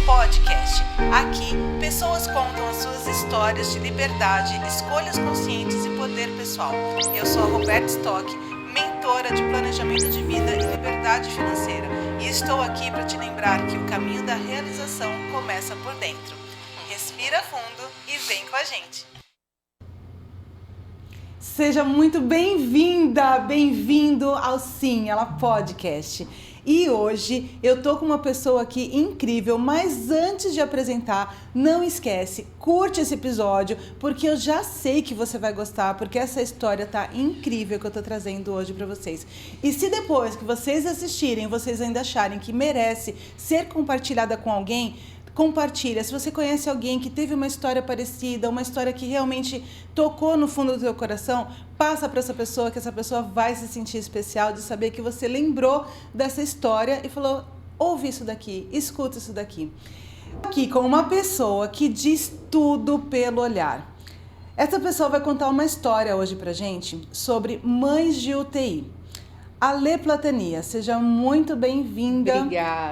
Podcast. Aqui, pessoas contam as suas histórias de liberdade, escolhas conscientes e poder pessoal. Eu sou a Roberta Stock, mentora de planejamento de vida e liberdade financeira. E estou aqui para te lembrar que o caminho da realização começa por dentro. Respira fundo e vem com a gente. Seja muito bem-vinda, bem-vindo ao Sim, Ela Podcast. E hoje eu tô com uma pessoa aqui incrível, mas antes de apresentar, não esquece, curte esse episódio, porque eu já sei que você vai gostar, porque essa história tá incrível que eu tô trazendo hoje pra vocês. E se depois que vocês assistirem, vocês ainda acharem que merece ser compartilhada com alguém, compartilha. Se você conhece alguém que teve uma história parecida, uma história que realmente tocou no fundo do seu coração, passa para essa pessoa, que essa pessoa vai se sentir especial de saber que você lembrou dessa história e falou, ouve isso daqui, escuta isso daqui. Aqui com uma pessoa que diz tudo pelo olhar. Essa pessoa vai contar uma história hoje pra gente sobre mães de UTI. Ale Platania, seja muito bem-vinda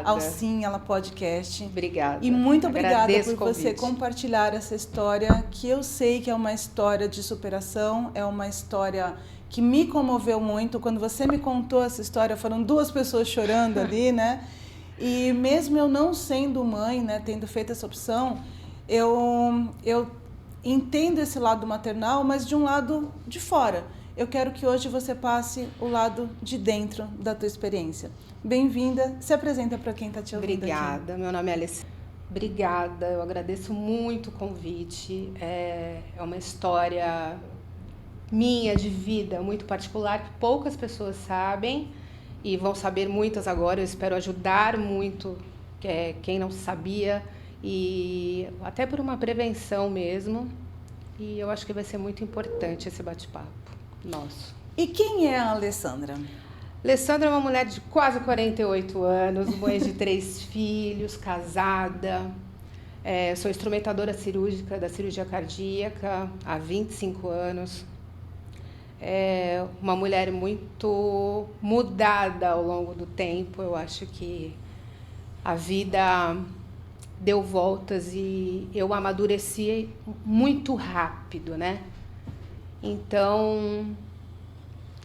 ao Sim, Ela Podcast. Obrigada. E muito obrigada Agradeço por você compartilhar essa história, que eu sei que é uma história de superação, é uma história que me comoveu muito. Quando você me contou essa história, foram duas pessoas chorando ali, né? E mesmo eu não sendo mãe, né, tendo feito essa opção, eu entendo esse lado maternal, mas de um lado de fora. Eu quero que hoje você passe o lado de dentro da tua experiência. Bem-vinda, se apresenta para quem está te ouvindo. Obrigada, meu nome é Alessandra. Obrigada, eu agradeço muito o convite. É uma história minha de vida muito particular, que poucas pessoas sabem e vão saber muitas agora. Eu espero ajudar muito quem não sabia e até por uma prevenção mesmo. E eu acho que vai ser muito importante esse bate-papo nosso. E quem é a Alessandra? Alessandra é uma mulher de quase 48 anos, mãe de 3 filhos, casada. Sou instrumentadora cirúrgica da cirurgia cardíaca há 25 anos. Uma mulher muito mudada ao longo do tempo. Eu acho que a vida deu voltas e eu amadureci muito rápido, né? Então,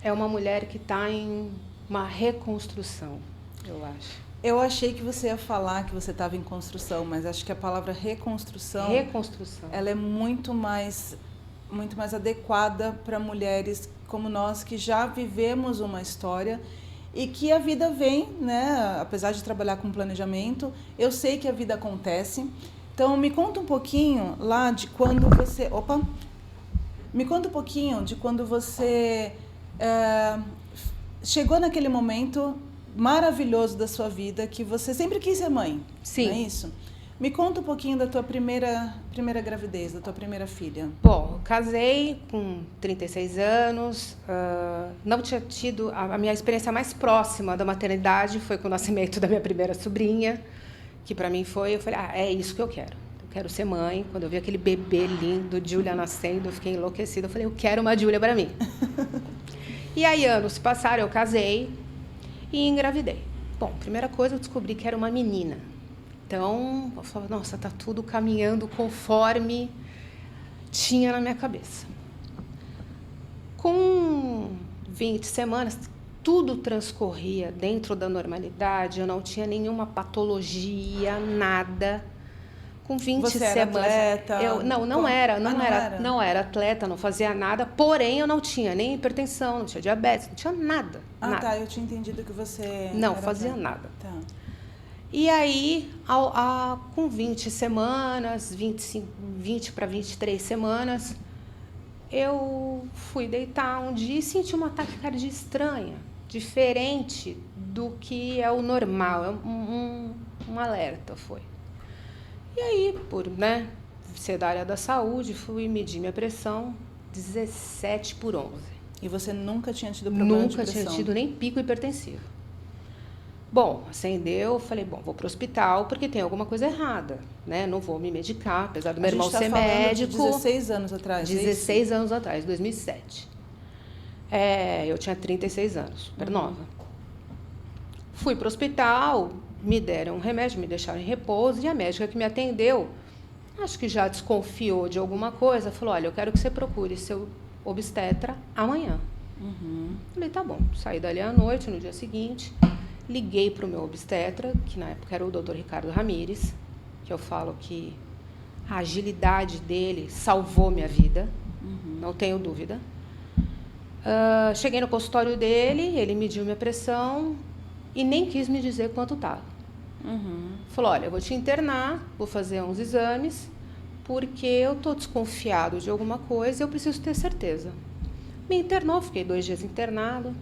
é uma mulher que está em uma reconstrução, eu acho. Eu achei que você ia falar que você estava em construção, mas acho que a palavra reconstrução, ela é muito mais adequada para mulheres como nós que já vivemos uma história e que a vida vem, né? Apesar de trabalhar com planejamento, eu sei que a vida acontece. Então, me conta um pouquinho lá de quando você... Me conta um pouquinho de quando você chegou naquele momento maravilhoso da sua vida, que você sempre quis ser mãe. Sim. Não é isso? Me conta um pouquinho da tua primeira gravidez, da tua primeira filha. Bom, eu casei com 36 anos, não tinha tido... A minha experiência mais próxima da maternidade foi com o nascimento da minha primeira sobrinha, que para mim eu falei, é isso que eu quero. Quero ser mãe. Quando eu vi aquele bebê lindo, Júlia nascendo, eu fiquei enlouquecida. Eu falei, eu quero uma Júlia para mim. E aí, anos se passaram, eu casei e engravidei. Bom, primeira coisa, eu descobri que era uma menina. Então, eu falei, nossa, tá tudo caminhando conforme tinha na minha cabeça. Com 20 semanas, tudo transcorria dentro da normalidade. Eu não tinha nenhuma patologia, nada. Com 20 Você semanas. Era atleta? Não era atleta, não fazia nada, porém eu não tinha nem hipertensão, não tinha diabetes, não tinha nada. Nada. Tá, eu tinha entendido que você... Não fazia nada. Tá. E aí, com 20 semanas, 20 para 23 semanas, eu fui deitar um dia e senti uma taquicardia estranha, diferente do que é o normal, um alerta foi. E aí, por ser da área da saúde, fui medir minha pressão, 17/11. E você nunca tinha tido problema de pressão? Nunca tinha tido nem pico hipertensivo. Bom, acendeu, falei, vou para o hospital porque tem alguma coisa errada, né? Não vou me medicar, apesar do meu irmão ser médico. De 16 anos atrás. 16 anos atrás, 2007. Eu tinha 36 anos, super nova. Fui para o hospital, me deram um remédio, me deixaram em repouso, e a médica que me atendeu, acho que já desconfiou de alguma coisa, falou, olha, eu quero que você procure seu obstetra amanhã. Falei, tá bom. Saí dali à noite, no dia seguinte, liguei para o meu obstetra, que na época era o Dr. Ricardo Ramires, que eu falo que a agilidade dele salvou minha vida, não tenho dúvida. Cheguei no consultório dele, ele mediu minha pressão e nem quis me dizer quanto estava. Falou, olha, eu vou te internar, vou fazer uns exames, porque eu estou desconfiado de alguma coisa e eu preciso ter certeza. Me internou, fiquei 2 dias internado.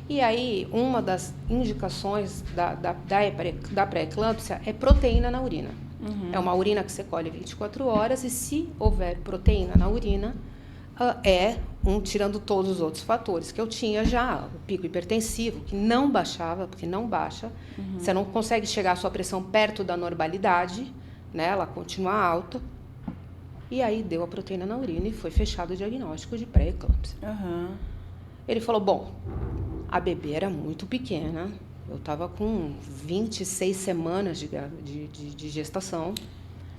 E aí, uma das indicações da pré-eclâmpsia é proteína na urina. É uma urina que você colhe 24 horas e se houver proteína na urina, tirando todos os outros fatores que eu tinha já, o pico hipertensivo, que não baixava, porque não baixa, você não consegue chegar a sua pressão perto da normalidade, né? Ela continua alta. E aí deu a proteína na urina e foi fechado o diagnóstico de pré-eclâmpsia. Ele falou, bom, a bebê era muito pequena, eu estava com 26 semanas de gestação.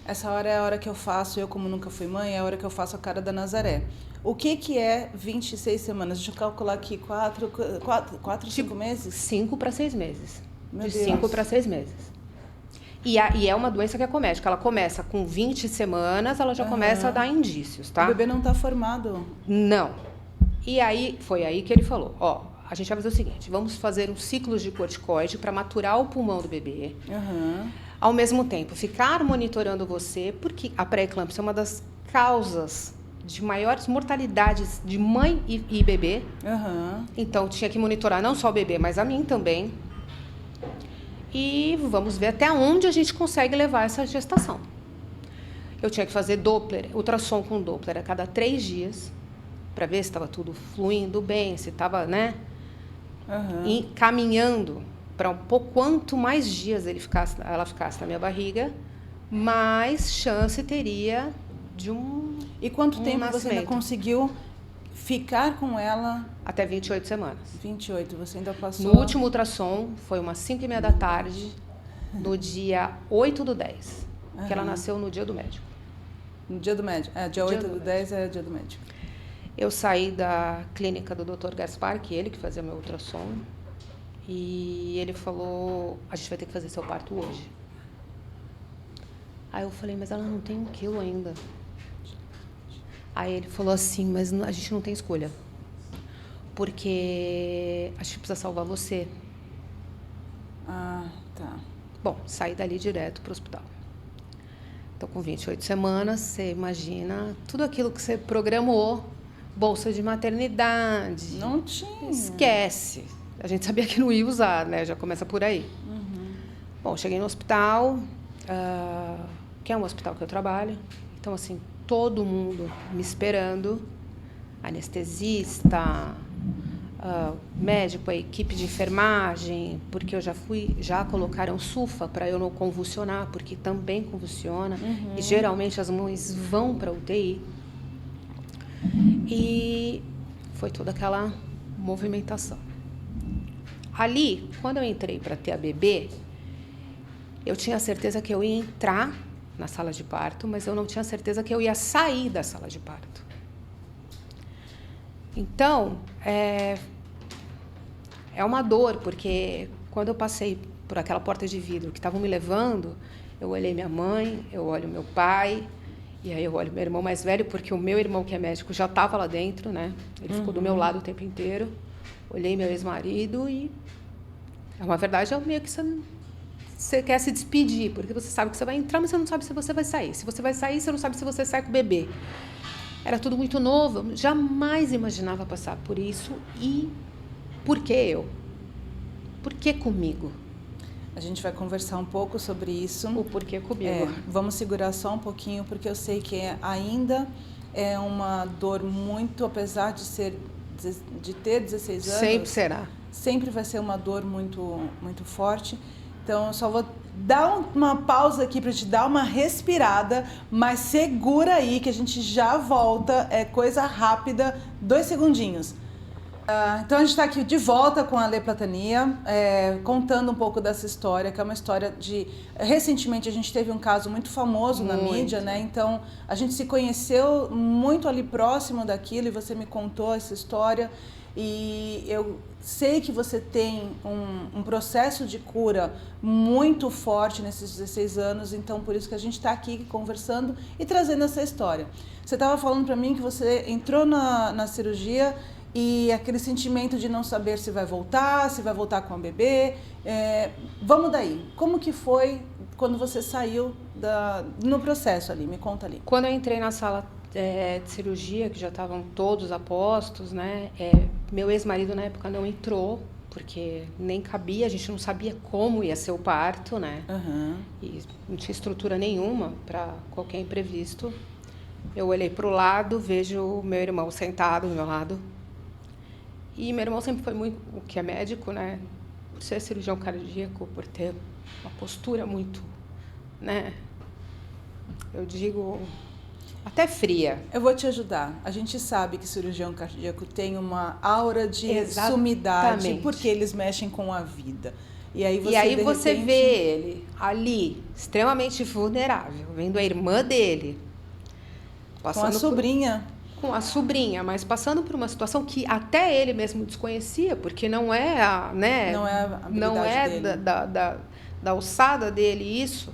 Essa hora é a hora que eu faço, eu como nunca fui mãe, é a hora que eu faço a cara da Nazaré. O que é 26 semanas? Deixa eu calcular aqui, 5 meses? 5 para 6 meses. Meu de Deus. 5 para 6 meses. E é uma doença que é comédica. Ela começa com 20 semanas, ela já começa a dar indícios, tá? O bebê não está formado. Não. E aí, foi aí que ele falou, ó, a gente vai fazer o seguinte, vamos fazer um ciclo de corticoide para maturar o pulmão do bebê. Ao mesmo tempo, ficar monitorando você, porque a pré-eclâmpsia é uma das causas de maiores mortalidades de mãe e bebê. Então, tinha que monitorar não só o bebê, mas a mim também. E vamos ver até onde a gente consegue levar essa gestação. Eu tinha que fazer Doppler, ultrassom com Doppler a cada 3 dias, para ver se estava tudo fluindo bem, se estava, né? E caminhando para um pouco, quanto mais dias ela ficasse na minha barriga, mais chance teria de E quanto tempo você ainda conseguiu ficar com ela? Até 28 semanas. 28, você ainda passou... No último ultrassom, foi umas 5h30 da tarde, no dia 8/10, que ela nasceu no dia do médico. No dia do médico. Dia 8/10 é dia do médico. Eu saí da clínica do Dr. Gaspar, que ele que fazia meu ultrassom, e ele falou, a gente vai ter que fazer seu parto hoje. Aí eu falei, mas ela não tem 1 quilo ainda. Aí ele falou assim, mas a gente não tem escolha, porque a gente precisa salvar você. Tá. Bom, saí dali direto para o hospital. Então, com 28 semanas, você imagina tudo aquilo que você programou, bolsa de maternidade. Não tinha. Esquece. A gente sabia que não ia usar, né? Já começa por aí. Bom, cheguei no hospital, que é um hospital que eu trabalho. Então, assim, todo mundo me esperando, anestesista, médico, a equipe de enfermagem, porque eu já colocaram sulfa para eu não convulsionar, porque também convulsiona, e geralmente as mães vão para UTI. E foi toda aquela movimentação. Ali, quando eu entrei para ter a bebê, eu tinha certeza que eu ia entrar na sala de parto, mas eu não tinha certeza que eu ia sair da sala de parto. Então, é uma dor, porque quando eu passei por aquela porta de vidro que estavam me levando, eu olhei minha mãe, eu olho meu pai, e aí eu olho meu irmão mais velho, porque o meu irmão, que é médico, já estava lá dentro, né? Ele ficou do meu lado o tempo inteiro. Olhei meu ex-marido e... É uma verdade, é meio que você quer se despedir, porque você sabe que você vai entrar, mas você não sabe se você vai sair. Se você vai sair, você não sabe se você sai com o bebê. Era tudo muito novo, eu jamais imaginava passar por isso. E por que eu? Por que comigo? A gente vai conversar um pouco sobre isso. O porquê comigo. Vamos segurar só um pouquinho, porque eu sei que ainda é uma dor muito, apesar de ter 16 anos... Sempre será. Sempre vai ser uma dor muito, muito forte. Então, eu só vou dar uma pausa aqui para te dar uma respirada, mas segura aí que a gente já volta. É coisa rápida, 2 segundinhos. Então a gente está aqui de volta com a Lê Platania, contando um pouco dessa história, que é uma história de... Recentemente a gente teve um caso muito famoso na mídia, né? Então a gente se conheceu muito ali próximo daquilo e você me contou essa história. E eu sei que você tem um processo de cura muito forte nesses 16 anos, então por isso que a gente está aqui conversando e trazendo essa história. Você estava falando para mim que você entrou na cirurgia e aquele sentimento de não saber se vai voltar com a bebê. Vamos daí, como que foi quando você saiu no processo ali? Me conta ali. Quando eu entrei na sala de cirurgia, que já estavam todos a postos, né? Meu ex-marido na época não entrou, porque nem cabia, a gente não sabia como ia ser o parto, né? Uhum. E não tinha estrutura nenhuma para qualquer imprevisto. Eu olhei para o lado, vejo o meu irmão sentado do meu lado. E meu irmão sempre foi muito, o que é médico, né? Por ser cirurgião cardíaco, por ter uma postura muito, né? Eu digo, até fria. Eu vou te ajudar. A gente sabe que cirurgião cardíaco tem uma aura de sumidade, porque eles mexem com a vida. E aí você vê ele ali, extremamente vulnerável, vendo a irmã dele. Com a sobrinha. Com a sobrinha, mas passando por uma situação que até ele mesmo desconhecia, porque não é a, né? Não é dele. Da alçada dele isso.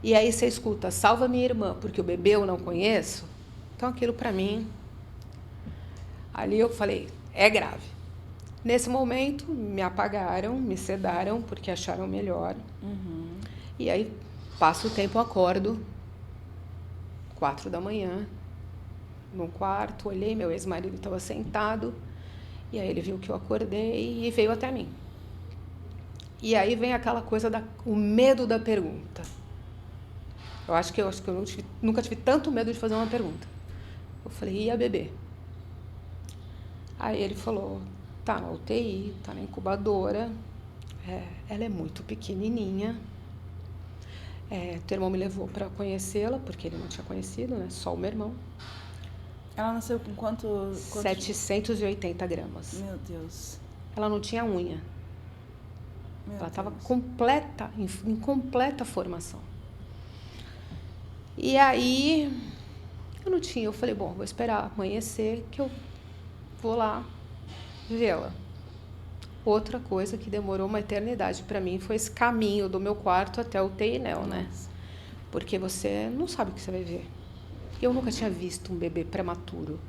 E aí você escuta, salva minha irmã, porque o bebê eu não conheço. Então aquilo para mim, ali eu falei, é grave. Nesse momento me apagaram, me sedaram, porque acharam melhor. Uhum. E aí passa o tempo, eu acordo, 4 da manhã, no quarto, olhei, meu ex-marido estava sentado, e aí ele viu que eu acordei e veio até mim. E aí vem aquela coisa o medo da pergunta. Eu acho que eu nunca tive tanto medo de fazer uma pergunta. Eu falei, e a bebê? Aí ele falou, tá na UTI, tá na incubadora, ela é muito pequenininha. Teu irmão me levou para conhecê-la, porque ele não tinha conhecido, né? Só o meu irmão. Ela nasceu com quanto? 780 gramas. Meu Deus. Ela não tinha unha. Ela estava em completa formação. E aí, eu falei, bom, vou esperar amanhecer que eu vou lá vê-la. Outra coisa que demorou uma eternidade para mim foi esse caminho do meu quarto até o UTI, né? Porque você não sabe o que você vai ver. Eu nunca tinha visto um bebê prematuro.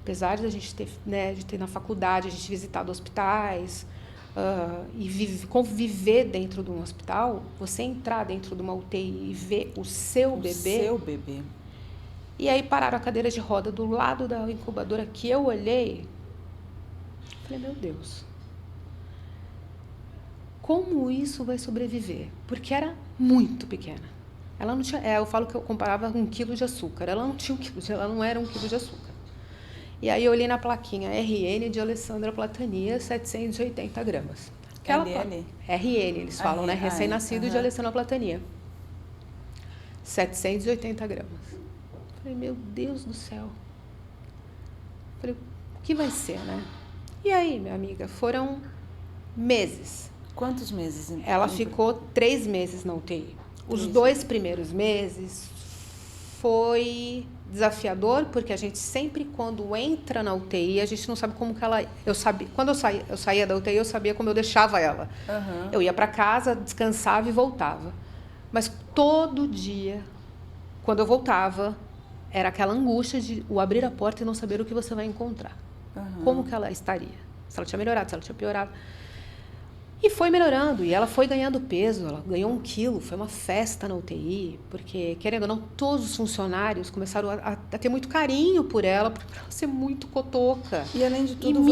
Apesar de a gente ter, né, de ter na faculdade, a gente visitado hospitais e conviver dentro de um hospital, você entrar dentro de uma UTI e ver o seu bebê. E aí pararam a cadeira de roda do lado da incubadora que eu olhei. Falei, meu Deus, como isso vai sobreviver? Porque era muito pequena. Ela não tinha, eu falo que eu comparava 1 quilo de açúcar. Ela não tinha ela não era 1 quilo de açúcar. E aí eu olhei na plaquinha RN de Alessandra Platania, 780 gramas. RN? RN, eles falam, né? Recém-nascido de Alessandra Platania. 780 gramas. Falei, meu Deus do céu. Falei, o que vai ser, né? E aí, minha amiga, foram meses. Quantos meses? Então? Ela ficou 3 meses na UTI. Os 2 primeiros meses foi desafiador, porque a gente sempre, quando entra na UTI, a gente não sabe como que ela... Quando eu saía da UTI, eu sabia como eu deixava ela. Uhum. Eu ia para casa, descansava e voltava. Mas todo dia, quando eu voltava, era aquela angústia de o abrir a porta e não saber o que você vai encontrar. Uhum. Como que ela estaria? Se ela tinha melhorado, se ela tinha piorado. E foi melhorando, e ela foi ganhando peso, ela ganhou 1 quilo, foi uma festa na UTI, porque, querendo ou não, todos os funcionários começaram a ter muito carinho por ela ser muito cotoca. E, além de tudo,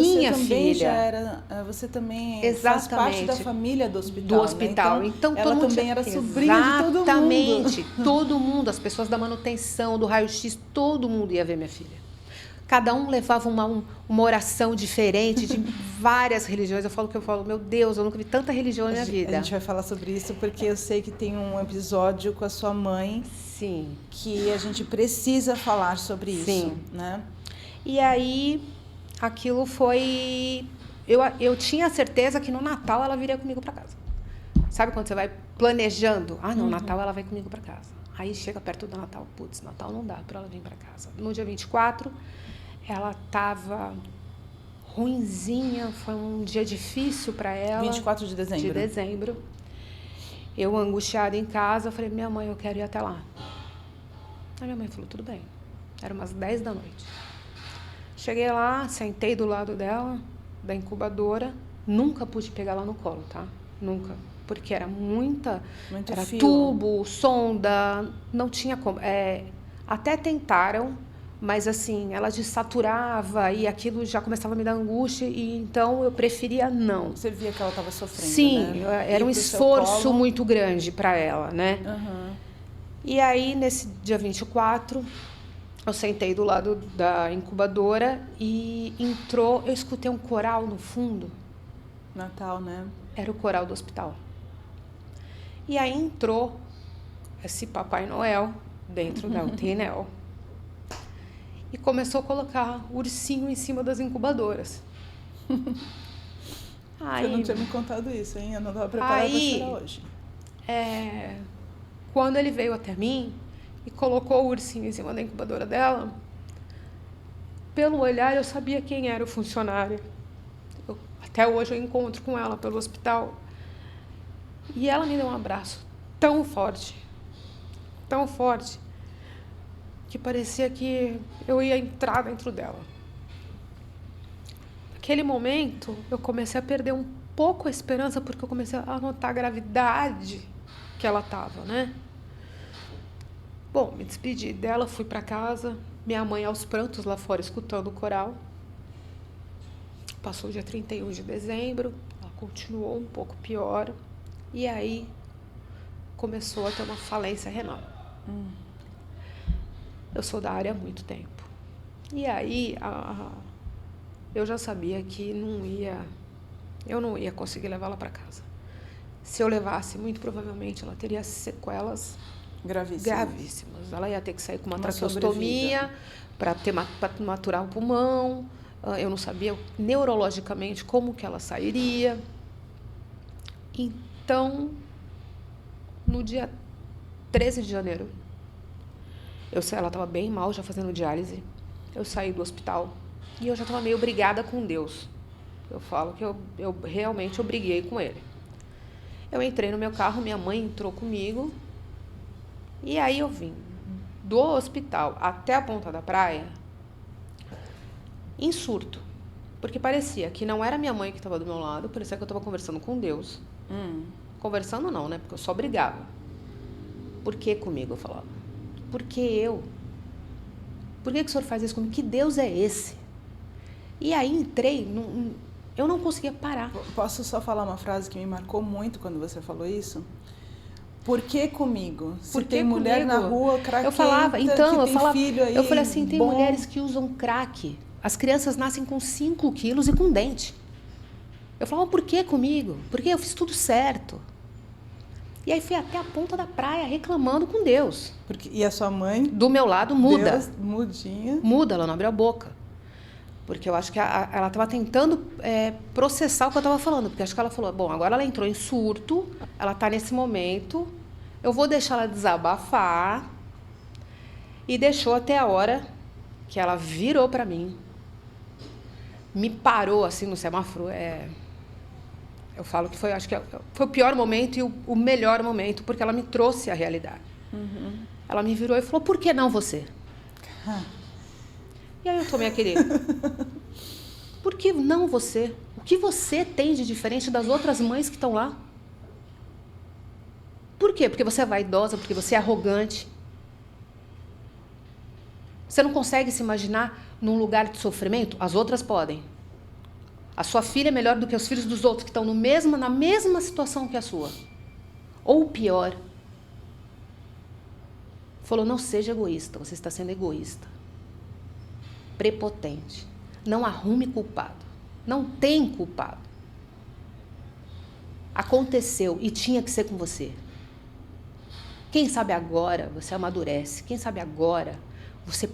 você também faz parte da família do hospital. Né? Então ela também era sobrinha de todo mundo. Exatamente, todo mundo, as pessoas da manutenção, do raio-x, todo mundo ia ver minha filha. Cada um levava uma oração diferente de várias religiões. Eu falo, meu Deus, eu nunca vi tanta religião na minha vida. A gente vai falar sobre isso porque eu sei que tem um episódio com a sua mãe. Sim. Que a gente precisa falar sobre isso. Sim. Né? E aí, aquilo foi... Eu tinha certeza que no Natal ela viria comigo para casa. Sabe quando você vai planejando? Ah, no Natal ela vem comigo para casa. Aí chega perto do Natal, putz, Natal não dá para ela vir para casa. No dia 24, ela estava ruinzinha, foi um dia difícil para ela. 24 de dezembro. De dezembro. Eu, angustiada em casa, eu falei, minha mãe, eu quero ir até lá. Aí minha mãe falou, tudo bem. Era umas 10 da noite. Cheguei lá, sentei do lado dela, da incubadora. Nunca pude pegar ela no colo, tá? Nunca. Porque era muito era fio. Tubo, sonda, não tinha como. Até tentaram, mas assim, ela desaturava e aquilo já começava a me dar angústia, e então eu preferia não. Você via que ela estava sofrendo, Sim, né? Era um esforço muito grande para ela, né? Uhum. E aí, nesse dia 24, eu sentei do lado da incubadora e eu escutei um coral no fundo. Natal, né? Era o coral do hospital. E aí entrou esse Papai Noel dentro da UTI-NEO e começou a colocar ursinho em cima das incubadoras. Você não tinha me contado isso, hein? Eu não estava preparada para chorar hoje. Quando ele veio até mim e colocou o ursinho em cima da incubadora dela, pelo olhar eu sabia quem era o funcionário. Até hoje eu encontro com ela pelo hospital. E ela me deu um abraço tão forte, que parecia que eu ia entrar dentro dela. Naquele momento, eu comecei a perder um pouco a esperança, porque eu comecei a notar a gravidade que ela estava, né? Bom, me despedi dela, fui para casa, minha mãe aos prantos lá fora escutando o coral. Passou o dia 31 de dezembro, ela continuou um pouco pior, e aí começou a ter uma falência renal. Eu sou da área há muito tempo. E aí eu já sabia que eu não ia conseguir levá-la para casa. Se eu levasse, muito provavelmente ela teria sequelas gravíssimas. Ela ia ter que sair com uma traqueostomia para maturar o pulmão. Eu não sabia neurologicamente como que ela sairia. Então, no dia 13 de janeiro, ela estava bem mal, já fazendo diálise. Eu saí do hospital e eu já estava meio brigada com Deus. Eu falo que eu realmente briguei com ele. Eu entrei no meu carro, minha mãe entrou comigo, e aí eu vim do hospital até a ponta da praia em surto, porque parecia que não era minha mãe que estava do meu lado, parecia que eu estava conversando com Deus. Conversando não, né? Porque eu só brigava. Por que comigo? Eu falava. Por que eu? Por que o senhor faz isso comigo? Que Deus é esse? E aí entrei, eu não conseguia parar. Posso só falar uma frase que me marcou muito quando você falou isso? Por que comigo? Se tem mulher na rua, craquenta, eu falava, então, que tem filho aí, eu falei assim, tem mulheres que usam crack. As crianças nascem com 5 quilos e com dente. Eu falava, por que comigo? Porque eu fiz tudo certo. E aí fui até a ponta da praia reclamando com Deus. E a sua mãe? Do meu lado, muda. Deus, mudinha. Muda, ela não abriu a boca. Porque eu acho que ela estava tentando processar o que eu estava falando. Porque acho que ela falou, bom, agora ela entrou em surto, ela está nesse momento, eu vou deixar ela desabafar. E deixou até a hora que ela virou para mim, me parou assim no semáforo. Eu falo que acho que foi o pior momento e o melhor momento, porque ela me trouxe a realidade. Ela me virou e falou, por que não você? E aí eu tomei aquele... Por que não você? O que você tem de diferente das outras mães que estão lá? Por quê? Porque você é vaidosa, porque você é arrogante. Você não consegue se imaginar num lugar de sofrimento? As outras podem. A sua filha é melhor do que os filhos dos outros que estão na mesma situação que a sua. Ou pior. Falou, não seja egoísta, você está sendo egoísta. Prepotente. Não arrume culpado. Não tem culpado. Aconteceu e tinha que ser com você. Quem sabe agora você amadurece. Quem sabe agora você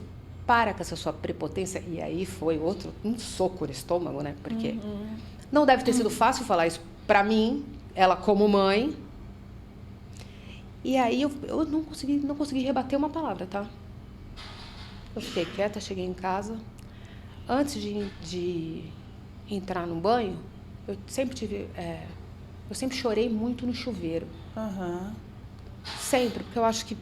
para com essa sua prepotência. E aí foi um soco no estômago, né? Porque não deve ter sido fácil falar isso pra mim, ela como mãe. E aí eu não consegui rebater uma palavra, tá? Eu fiquei quieta, cheguei em casa. Antes de entrar no banho, eu sempre chorei muito no chuveiro. Sempre, porque eu acho que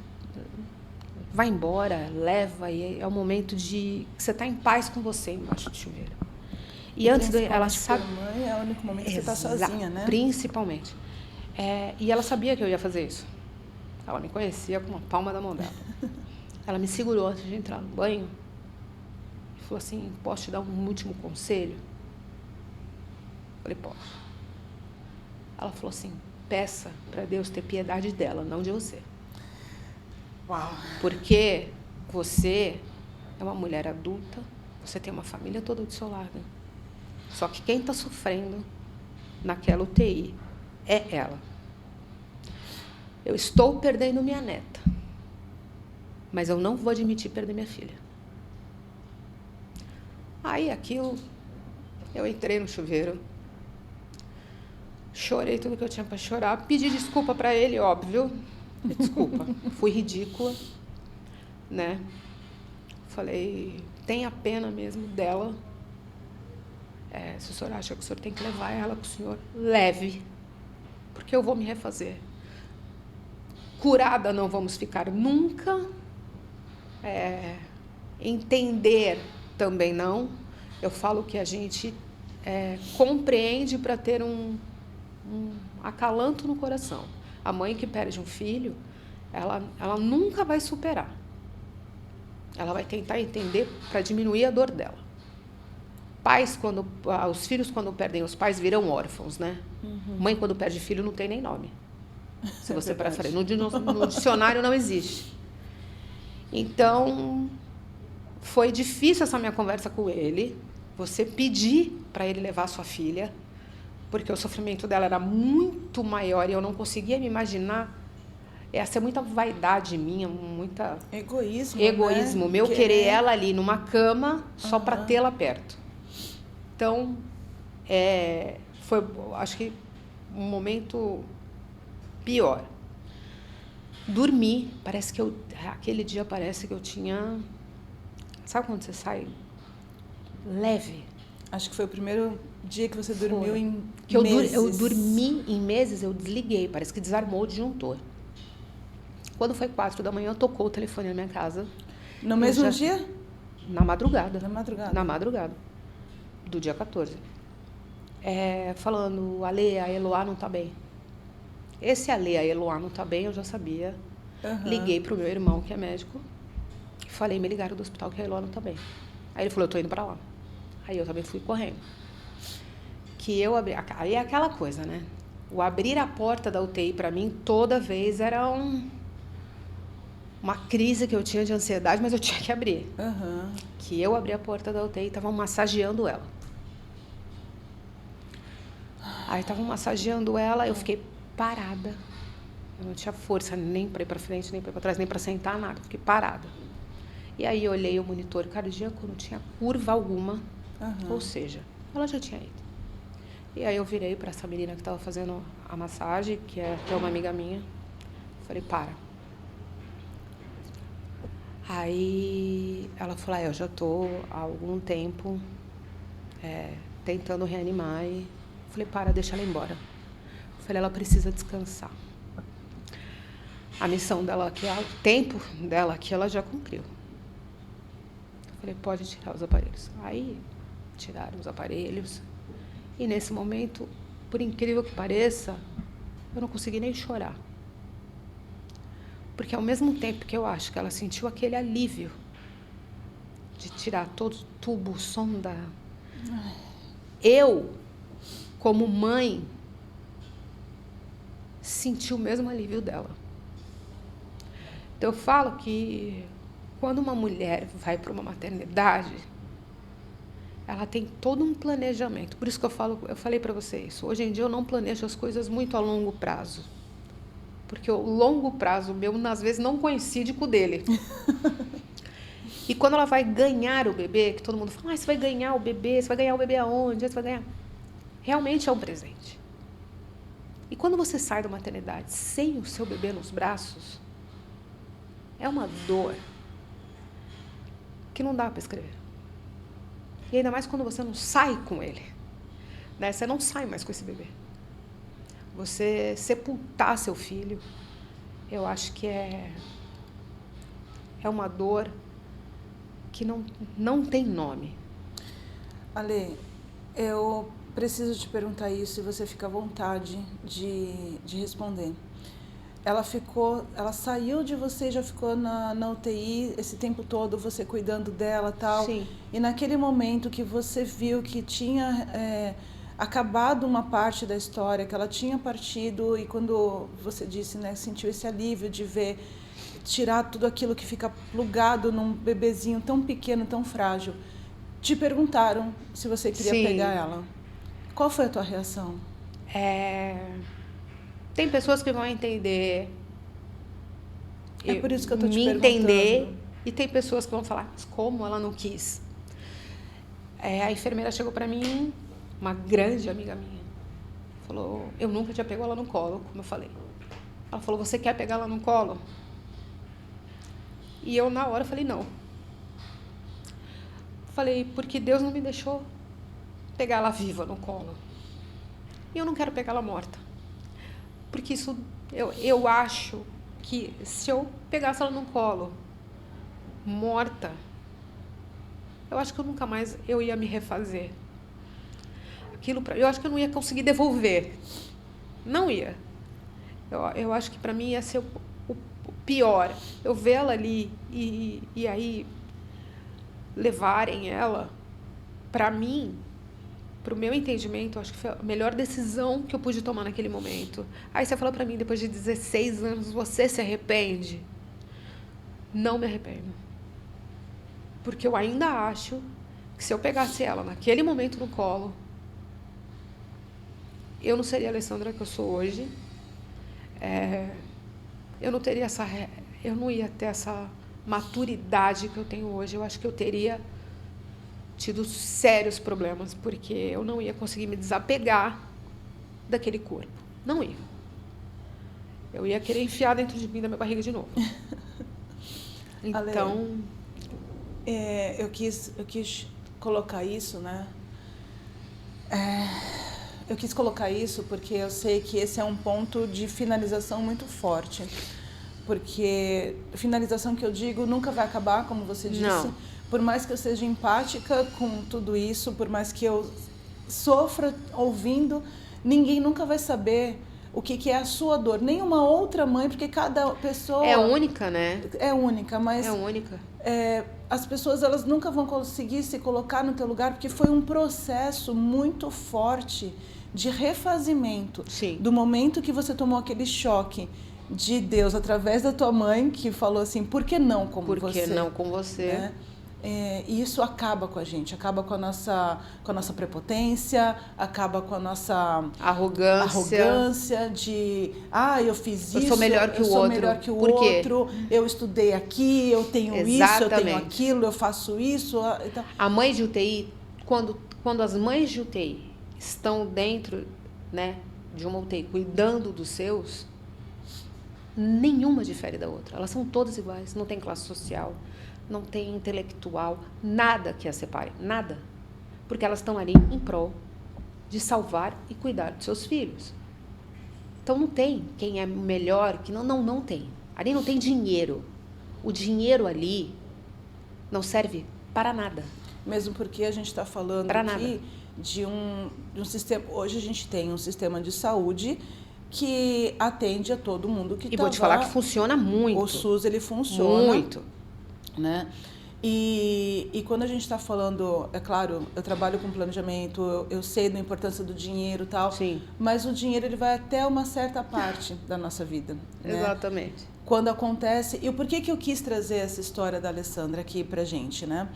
vai embora, leva, e é o momento que você está em paz com você embaixo do chuveiro. E antes ela sabe. Mãe, é o único momento que você está sozinha, né? Principalmente. E ela sabia que eu ia fazer isso. Ela me conhecia com uma palma da mão dela. Ela me segurou antes de entrar no banho e falou assim: posso te dar um último conselho? Eu falei: pode. Ela falou assim: peça para Deus ter piedade dela, não de você. Uau. Porque você é uma mulher adulta, você tem uma família toda do seu lado. Só que quem está sofrendo naquela UTI é ela. Eu estou perdendo minha neta, mas eu não vou admitir perder minha filha. Aí aquilo, eu entrei no chuveiro, chorei tudo que eu tinha para chorar, pedi desculpa para ele, óbvio. Desculpa, fui ridícula, né? Falei, tenha pena mesmo dela. Se o senhor acha que o senhor tem que levar ela com o senhor, leve, porque eu vou me refazer. Curada não vamos ficar nunca. Entender também não. Eu falo que a gente compreende para ter um acalanto no coração. A mãe que perde um filho, ela nunca vai superar. Ela vai tentar entender para diminuir a dor dela. Os filhos, quando perdem os pais, viram órfãos, né? Mãe, quando perde filho, não tem nem nome. Se você preferir. No dicionário não existe. Então, foi difícil essa minha conversa com ele. Você pedir para ele levar a sua filha, porque o sofrimento dela era muito maior e eu não conseguia me imaginar. Ia ser muita vaidade minha, muita... Egoísmo, né? meu, querer ela ali numa cama só para tê-la perto. Então, foi, acho que, um momento pior. Dormi, aquele dia parece que eu tinha... Sabe quando você sai leve? Acho que foi o primeiro dia que você dormiu em meses. Eu dormi em meses, eu desliguei, parece que desarmou o disjuntor. Quando foi 4 da manhã, tocou o telefone na minha casa. No mesmo dia? Na madrugada. Na madrugada. Do dia 14. Falando, Ale, a Eloá não tá bem. Esse Ale, a Eloá não tá bem, eu já sabia. Liguei pro meu irmão, que é médico. Falei, me ligaram do hospital que a Eloá não tá bem. Aí ele falou, eu tô indo pra lá. Aí eu também fui correndo. Que eu abri... Aí é aquela coisa, né? O abrir a porta da UTI pra mim, toda vez era uma crise que eu tinha de ansiedade, mas eu tinha que abrir. Que eu abri a porta da UTI e estavam massageando ela. Aí estavam massageando ela, eu fiquei parada. Eu não tinha força nem para ir para frente, nem para ir para trás, nem para sentar, nada. Fiquei parada. E aí eu olhei o monitor cardíaco, não tinha curva alguma. Ou seja, ela já tinha ido. E aí eu virei para essa menina que estava fazendo a massagem, que é uma amiga minha. Falei, para. Aí ela falou, eu já estou há algum tempo tentando reanimar. E falei, para, deixa ela embora. Falei, ela precisa descansar. A missão dela aqui, o tempo dela aqui, ela já cumpriu. Falei, pode tirar os aparelhos. Aí tiraram os aparelhos. E nesse momento, por incrível que pareça, eu não consegui nem chorar. Porque ao mesmo tempo que eu acho que ela sentiu aquele alívio de tirar todo o tubo, sonda, eu, como mãe, senti o mesmo alívio dela. Então eu falo que quando uma mulher vai para uma maternidade, ela tem todo um planejamento. Por isso que eu falei para vocês, hoje em dia eu não planejo as coisas muito a longo prazo. Porque o longo prazo meu, às vezes, não coincide com o dele. E quando ela vai ganhar o bebê, que todo mundo fala, você vai ganhar o bebê, você vai ganhar o bebê aonde? Você vai ganhar? Realmente é um presente. E quando você sai da maternidade sem o seu bebê nos braços, é uma dor que não dá para escrever. E ainda mais quando você não sai com ele. Né? Você não sai mais com esse bebê. Você sepultar seu filho, eu acho que é uma dor que não tem nome. Ale, eu preciso te perguntar isso e você fica à vontade de responder. Ela saiu de você e já ficou na UTI esse tempo todo, você cuidando dela e tal. Sim. E naquele momento que você viu que tinha acabado uma parte da história, que ela tinha partido, e quando você disse, né, sentiu esse alívio de ver, tirar tudo aquilo que fica plugado num bebezinho tão pequeno, tão frágil, te perguntaram se você queria Sim. pegar ela. Qual foi a tua reação? Tem pessoas que vão entender. É por isso que eu tô te me perguntando. entender, e tem pessoas que vão falar, mas como ela não quis? A enfermeira chegou para mim, uma grande amiga minha, falou, eu nunca tinha pego ela no colo, como eu falei. Ela falou, você quer pegar ela no colo? E eu, na hora, falei, não. Falei, porque Deus não me deixou pegar ela viva no colo. E eu não quero pegar ela morta. Porque isso, eu acho que se eu pegasse ela no colo, morta, eu acho que eu nunca mais eu ia me refazer. Eu acho que eu não ia conseguir devolver. Não ia. Eu acho que para mim ia ser o pior. Eu ver ela ali e aí levarem ela, para mim, para o meu entendimento, acho que foi a melhor decisão que eu pude tomar naquele momento. Aí você falou para mim, depois de 16 anos, você se arrepende? Não me arrependo. Porque eu ainda acho que se eu pegasse ela naquele momento no colo, eu não seria a Alessandra que eu sou hoje. Eu não ia ter essa maturidade que eu tenho hoje. Eu acho que eu teria tido sérios problemas, porque eu não ia conseguir me desapegar daquele corpo. Não ia. Eu ia querer enfiar dentro de mim, da minha barriga de novo. Então... eu quis colocar isso, né? Eu quis colocar isso porque eu sei que esse é um ponto de finalização muito forte. Porque finalização que eu digo nunca vai acabar, como você disse. Não. Por mais que eu seja empática com tudo isso, por mais que eu sofra ouvindo, ninguém nunca vai saber o que é a sua dor. Nenhuma outra mãe, porque cada pessoa... É única, né? É única, mas... É única. As pessoas, elas nunca vão conseguir se colocar no teu lugar, porque foi um processo muito forte de refazimento. Sim. Do momento que você tomou aquele choque de Deus através da tua mãe, que falou assim, por que não com você? Por que não com você? Né? E isso acaba com a gente, acaba com a nossa prepotência, acaba com a nossa arrogância de, eu fiz isso, eu sou melhor que o outro, eu estudei aqui, eu tenho isso, eu tenho aquilo, eu faço isso. Então... A mãe de UTI, quando as mães de UTI estão dentro, né, de uma UTI cuidando dos seus, nenhuma difere da outra. Elas são todas iguais, não tem classe social, não tem intelectual, nada que as separe, nada. Porque elas estão ali em prol de salvar e cuidar dos seus filhos. Então não tem quem é melhor, que não tem. Ali não tem dinheiro. O dinheiro ali não serve para nada. Mesmo porque a gente está falando aqui de um sistema... Hoje a gente tem um sistema de saúde que atende a todo mundo que está lá. E vou te falar que funciona muito. O SUS, ele funciona. Muito. Né? E quando a gente está falando, é claro, eu trabalho com planejamento, eu sei da importância do dinheiro e tal, sim, mas o dinheiro ele vai até uma certa parte da nossa vida. Né? Exatamente. Quando acontece... E por que eu quis trazer essa história da Alessandra aqui pra gente, né?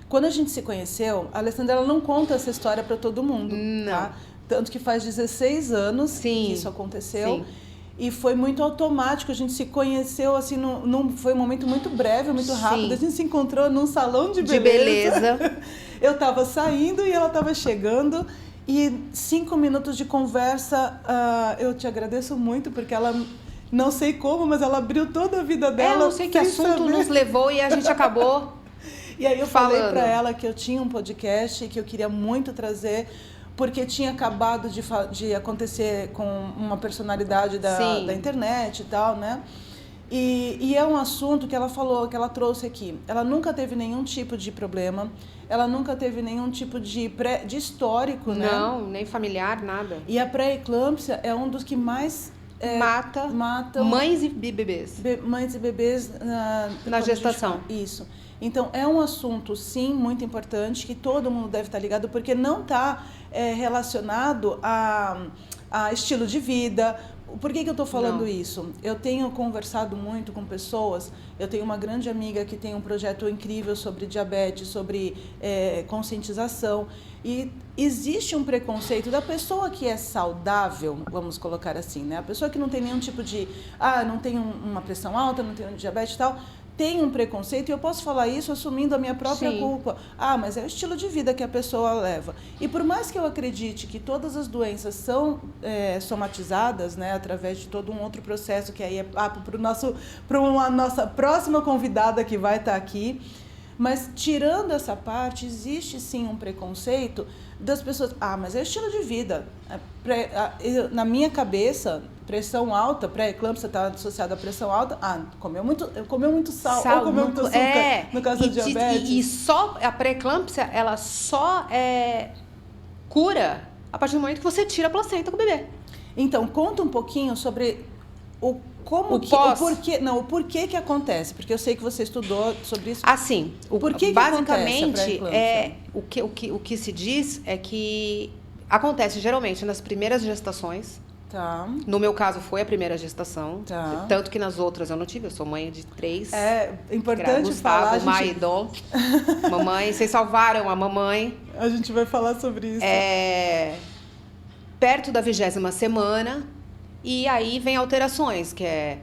Quando a gente se conheceu, a Alessandra ela não conta essa história para todo mundo. Não. Tá? Tanto que faz 16 anos sim, que isso aconteceu. Sim. E foi muito automático, a gente se conheceu assim, foi um momento muito breve, muito rápido. Sim. A gente se encontrou num salão de beleza. Eu estava saindo e ela estava chegando. E 5 minutos de conversa, eu te agradeço muito, porque ela, não sei como, mas ela abriu toda a vida dela. Eu não sei que assunto nos levou e a gente acabou E aí eu falei para ela que eu tinha um podcast e que eu queria muito trazer, porque tinha acabado de acontecer com uma personalidade da internet e tal, né? E é um assunto que ela falou, que ela trouxe aqui. Ela nunca teve nenhum tipo de problema, ela nunca teve nenhum tipo de histórico, né? Não, nem familiar, nada. E a pré-eclâmpsia é um dos que mais matam mães e bebês. Mães e bebês na gestação. Isso. Então, é um assunto, sim, muito importante, que todo mundo deve estar ligado, porque não está relacionado a estilo de vida. Por que eu estou falando isso? Eu tenho conversado muito com pessoas, eu tenho uma grande amiga que tem um projeto incrível sobre diabetes, sobre conscientização, e existe um preconceito da pessoa que é saudável, vamos colocar assim, né? A pessoa que não tem nenhum tipo de, não tem uma pressão alta, não tem diabetes e tal, tem um preconceito, e eu posso falar isso assumindo a minha própria culpa. Mas é o estilo de vida que a pessoa leva. E por mais que eu acredite que todas as doenças são somatizadas, né, através de todo um outro processo, que aí é para uma nossa próxima convidada que vai estar aqui, mas tirando essa parte, existe sim um preconceito das pessoas. Mas é estilo de vida. Na minha cabeça, pressão alta, pré-eclâmpsia está associada à pressão alta. Comeu muito sal ou comeu muito açúcar, no caso do diabetes. E só a pré-eclâmpsia, ela só cura a partir do momento que você tira a placenta com o bebê. Então, conta um pouquinho sobre o porquê que acontece, porque eu sei que você estudou sobre isso. Assim, basicamente o que se diz é que acontece geralmente nas primeiras gestações. Tá. No meu caso foi a primeira gestação, tanto que nas outras eu não tive, eu sou mãe de 3. É importante Gustavo, falar. Mai e Dom. Mamãe, vocês salvaram a mamãe. A gente vai falar sobre isso. Perto da 20ª semana. E aí vem alterações, que é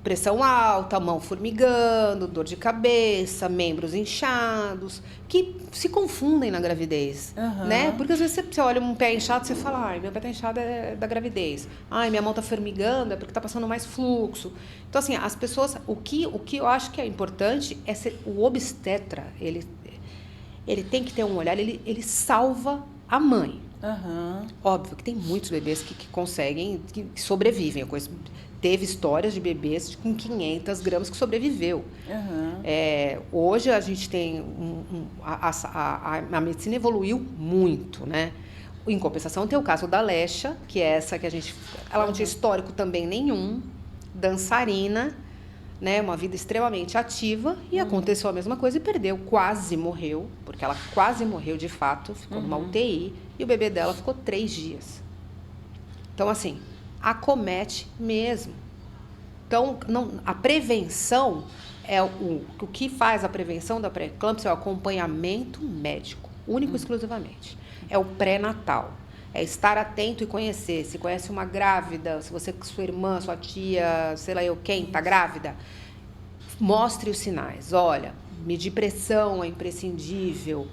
pressão alta, mão formigando, dor de cabeça, membros inchados, que se confundem na gravidez, né? Porque às vezes você olha um pé inchado e você fala, meu pé tá inchado é da gravidez. Minha mão tá formigando é porque tá passando mais fluxo. Então, assim, as pessoas, o que eu acho que é importante é o obstetra, ele tem que ter um olhar, ele salva a mãe. Óbvio que tem muitos bebês que conseguem, que sobrevivem. Teve histórias de bebês com 500 gramas que sobreviveu. Hoje a gente tem a medicina evoluiu muito, né? Em compensação tem o caso da Lesha, que é essa que ela não tinha histórico também nenhum, dançarina, né, uma vida extremamente ativa, e aconteceu a mesma coisa e quase morreu, porque ela quase morreu de fato, ficou numa UTI, e o bebê dela ficou 3 dias. Então, assim, acomete mesmo. Então, a prevenção, o que faz a prevenção da pré-eclâmpsia é o acompanhamento médico, único e exclusivamente. É o pré-natal. É estar atento e conhecer. Se conhece uma grávida, se sua irmã, sua tia, sei lá quem, está grávida, mostre os sinais. Olha, medir pressão é imprescindível.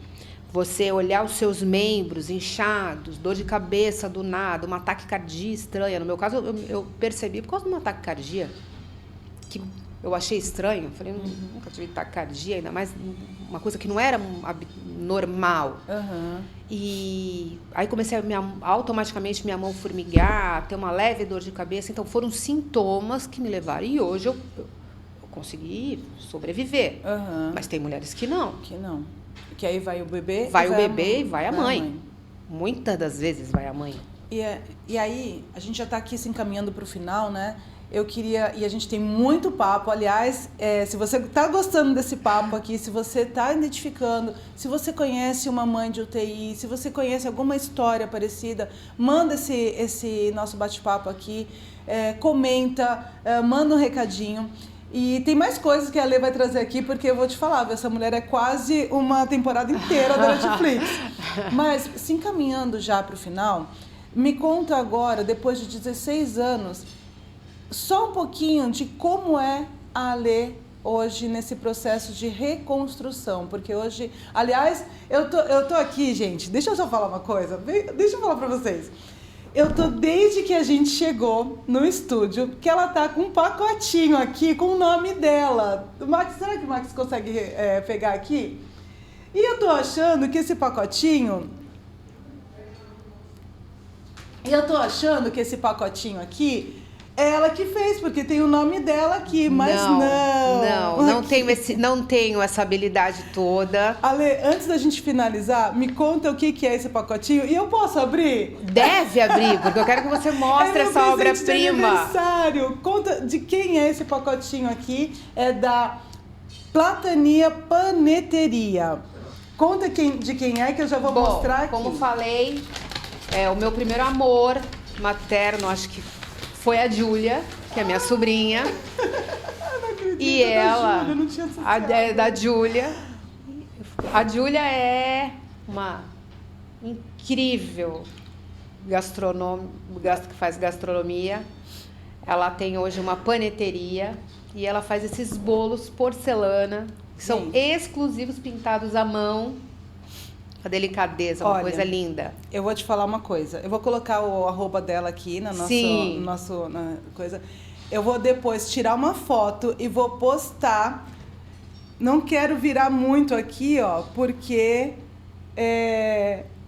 Você olhar os seus membros inchados, dor de cabeça do nada, uma taquicardia estranha. No meu caso, eu percebi por causa de uma taquicardia que eu achei estranho. Falei, nunca tive taquicardia, ainda mais uma coisa que não era normal. E aí comecei automaticamente minha mão formigar, ter uma leve dor de cabeça. Então foram sintomas que me levaram. E hoje eu consegui sobreviver. Mas tem mulheres que não. Que aí vai o bebê. Vai o bebê e vai a mãe. Muitas das vezes vai a mãe. E aí, a gente já está aqui se encaminhando para o final, né? Eu queria, e a gente tem muito papo, aliás, se você está gostando desse papo aqui, se você está identificando, se você conhece uma mãe de UTI, se você conhece alguma história parecida, manda esse nosso bate-papo aqui, comenta, manda um recadinho. E tem mais coisas que a Lê vai trazer aqui, porque eu vou te falar, essa mulher é quase uma temporada inteira da Netflix. Mas, se encaminhando já para o final, Me conta agora, depois de 16 anos, só um pouquinho de como é a Alê hoje nesse processo de reconstrução, porque hoje, aliás, eu tô aqui, gente, deixa eu só falar uma coisa, deixa eu falar pra vocês. Eu tô desde que a gente chegou no estúdio, que ela tá com um pacotinho aqui com o nome dela. Max, será que o Max consegue pegar aqui? E eu tô achando que esse pacotinho aqui é ela que fez, porque tem o nome dela aqui, mas não tenho essa habilidade toda. Ale, antes da gente finalizar, me conta o que é esse pacotinho e eu posso abrir? Deve abrir, porque eu quero que você mostre essa obra-prima. Aniversário. Conta de quem é esse pacotinho aqui, é da Platania Paneteria. Conta de quem é, que eu já vou mostrar aqui. Como falei, o meu primeiro amor materno, acho que foi a Júlia, que é minha sobrinha. Eu não acredito, e ela, Júlia, não tinha associado. da Júlia. A Júlia é uma incrível que faz gastronomia. Ela tem hoje uma paneteria e ela faz esses bolos porcelana, que são exclusivos, pintados à mão. A delicadeza, uma coisa linda. Eu vou te falar uma coisa. Eu vou colocar o arroba dela aqui na coisa. Eu vou depois tirar uma foto e vou postar. Não quero virar muito aqui, ó, porque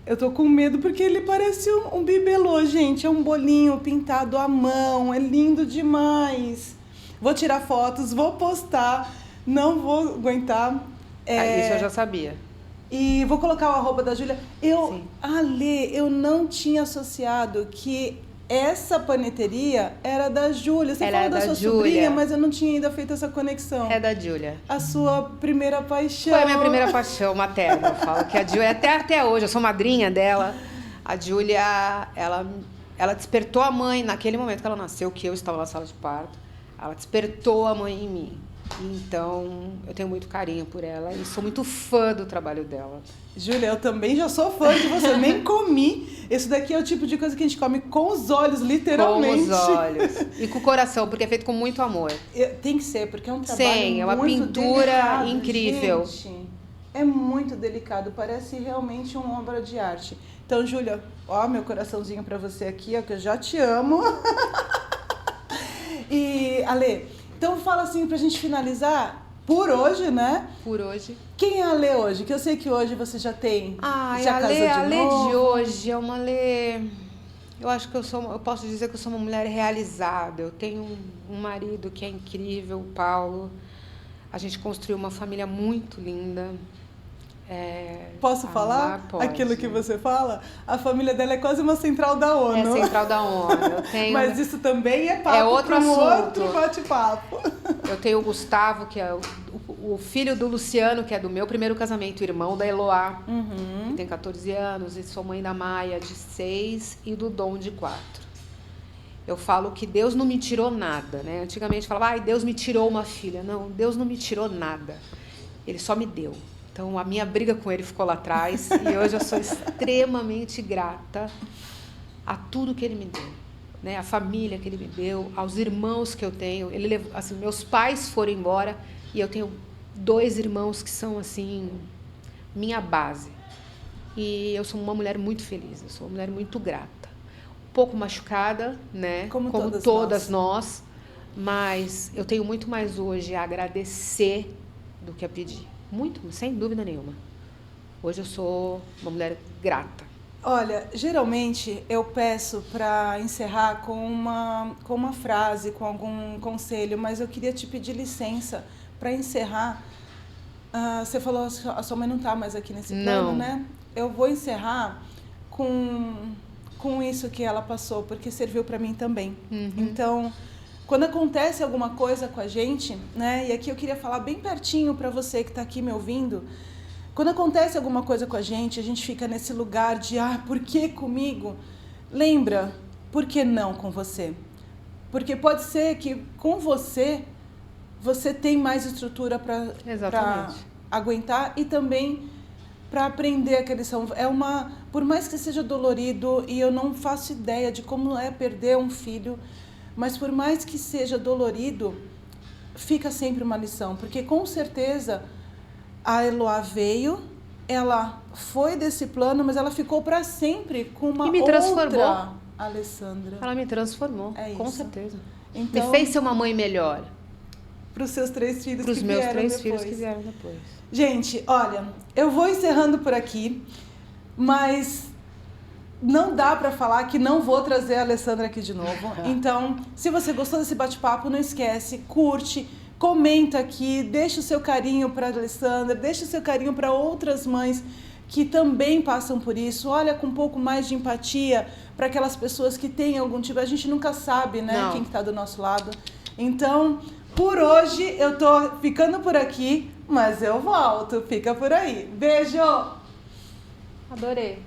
eu tô com medo, porque ele parece um bibelô, gente. É um bolinho pintado à mão. É lindo demais. Vou tirar fotos, vou postar. Não vou aguentar. Isso eu já sabia. E vou colocar o arroba da Júlia. Ale, eu não tinha associado que essa paneteria era da Júlia. Você falou da sua sobrinha, mas eu não tinha ainda feito essa conexão. É da Júlia. A sua primeira paixão. Foi a minha primeira paixão materna. Eu falo que a Júlia, até hoje, eu sou madrinha dela. A Júlia, ela despertou a mãe naquele momento que ela nasceu, que eu estava na sala de parto. Ela despertou a mãe em mim. Então, eu tenho muito carinho por ela e sou muito fã do trabalho dela. Júlia, eu também já sou fã de você. Eu nem comi. Esse daqui é o tipo de coisa que a gente come com os olhos, literalmente. Com os olhos. E com o coração, porque é feito com muito amor. Tem que ser, porque é um trabalho é uma muito pintura delicado, incrível. Gente, é muito delicado. Parece realmente uma obra de arte. Então, Júlia, ó, meu coraçãozinho pra você aqui, ó, que eu já te amo. E, Ale, então fala assim pra gente finalizar, por hoje, né? Por hoje. Quem é a Alê hoje? Que eu sei que hoje você já já casou de novo. A Alê de hoje é uma Alê... Eu acho que eu posso dizer que eu sou uma mulher realizada. Eu tenho um marido que é incrível, o Paulo. A gente construiu uma família muito linda. Posso falar? Pode. Aquilo que você fala? A família dela é quase uma central da ONU. É central da ONU. Mas isso também é papo outro assunto. Outro bate-papo. Eu tenho o Gustavo, que é o filho do Luciano, que é do meu primeiro casamento, irmão da Eloá, que tem 14 anos, e sou mãe da Maia, de 6, e do Dom, de 4. Eu falo que Deus não me tirou nada, né? Antigamente falava, Deus me tirou uma filha. Não, Deus não me tirou nada. Ele só me deu. Então, a minha briga com ele ficou lá atrás e hoje eu sou extremamente grata a tudo que ele me deu, né? A família que ele me deu, aos irmãos que eu tenho. Ele levou, assim, meus pais foram embora e eu tenho 2 irmãos que são, assim, minha base. E eu sou uma mulher muito feliz, eu sou uma mulher muito grata. Um pouco machucada, né? Como todas nós, mas eu tenho muito mais hoje a agradecer do que a pedir. Muito, sem dúvida nenhuma. Hoje eu sou uma mulher grata. Olha, geralmente eu peço para encerrar com uma frase, com algum conselho, mas eu queria te pedir licença para encerrar. Você falou a sua mãe não está mais aqui nesse plano, né? Eu vou encerrar com isso que ela passou, porque serviu para mim também. Então, quando acontece alguma coisa com a gente, né? E aqui eu queria falar bem pertinho para você que está aqui me ouvindo. Quando acontece alguma coisa com a gente fica nesse lugar de, por que comigo? Lembra, por que não com você? Porque pode ser que com você tem mais estrutura para aguentar e também para aprender a que eles são. Por mais que seja dolorido, e eu não faço ideia de como é perder um filho, mas por mais que seja dolorido, fica sempre uma lição, porque com certeza a Eloá veio, ela foi desse plano, mas ela ficou para sempre com uma outra Alessandra. Ela me transformou, com isso. certeza. Então, me fez ser uma mãe melhor. Para os seus 3 filhos que vieram depois. Para os meus 3 filhos que vieram depois. Gente, olha, eu vou encerrando por aqui, mas não dá para falar que não vou trazer a Alessandra aqui de novo. Então, se você gostou desse bate-papo, não esquece, curte, comenta aqui, deixa o seu carinho para a Alessandra, deixa o seu carinho para outras mães que também passam por isso. Olha com um pouco mais de empatia para aquelas pessoas que têm algum tipo... A gente nunca sabe, né, quem está do nosso lado. Então, por hoje, eu tô ficando por aqui, mas eu volto. Fica por aí. Beijo! Adorei.